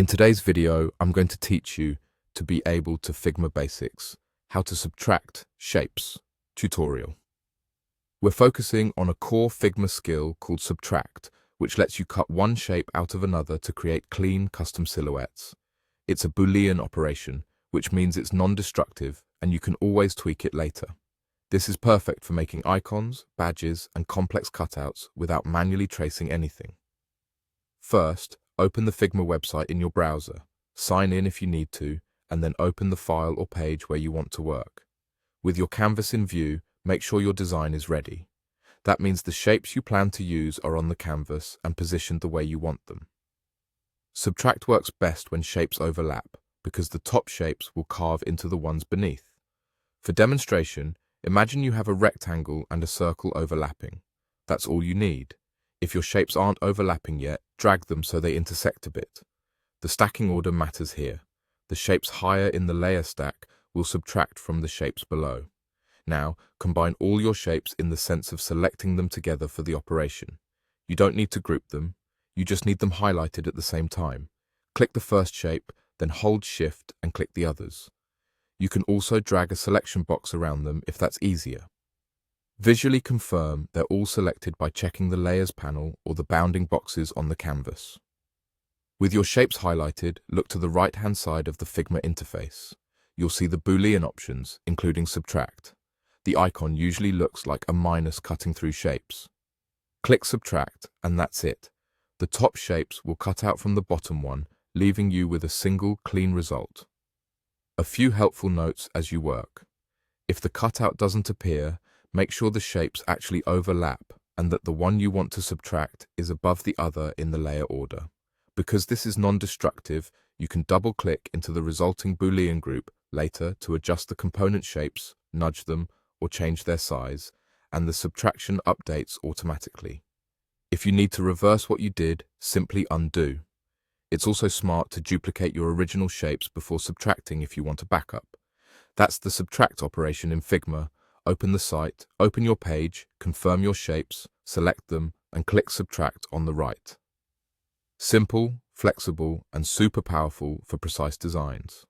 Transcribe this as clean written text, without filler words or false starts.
In today's video, I'm going to teach you to be able to Figma basics, how to subtract shapes tutorial. We're focusing on a core Figma skill called subtract, which lets you cut one shape out of another to create clean custom silhouettes. It's a Boolean operation, which means it's non-destructive and you can always tweak it later. This is perfect for making icons, badges, and complex cutouts without manually tracing anything. First, open the Figma website in your browser, sign in if you need to, and then open the file or page where you want to work. With your canvas in view, make sure your design is ready. That means the shapes you plan to use are on the canvas and positioned the way you want them. Subtract works best when shapes overlap, because the top shapes will carve into the ones beneath. For demonstration, imagine you have a rectangle and a circle overlapping. That's all you need. If your shapes aren't overlapping yet, drag them so they intersect a bit. The stacking order matters here. The shapes higher in the layer stack will subtract from the shapes below. Now, combine all your shapes in the sense of selecting them together for the operation. You don't need to group them, you just need them highlighted at the same time. Click the first shape, then hold Shift and click the others. You can also drag a selection box around them if that's easier. Visually confirm they're all selected by checking the Layers panel or the bounding boxes on the canvas. With your shapes highlighted, look to the right-hand side of the Figma interface. You'll see the Boolean options, including subtract. The icon usually looks like a minus cutting through shapes. Click subtract, and that's it. The top shapes will cut out from the bottom one, leaving you with a single clean result. A few helpful notes as you work. If the cutout doesn't appear, make sure the shapes actually overlap and that the one you want to subtract is above the other in the layer order. Because this is non-destructive, you can double-click into the resulting Boolean group later to adjust the component shapes, nudge them, or change their size, and the subtraction updates automatically. If you need to reverse what you did, simply undo. It's also smart to duplicate your original shapes before subtracting if you want a backup. That's the subtract operation in Figma. Open the site, open your page, confirm your shapes, select them, and click subtract on the right. Simple, flexible, and super powerful for precise designs.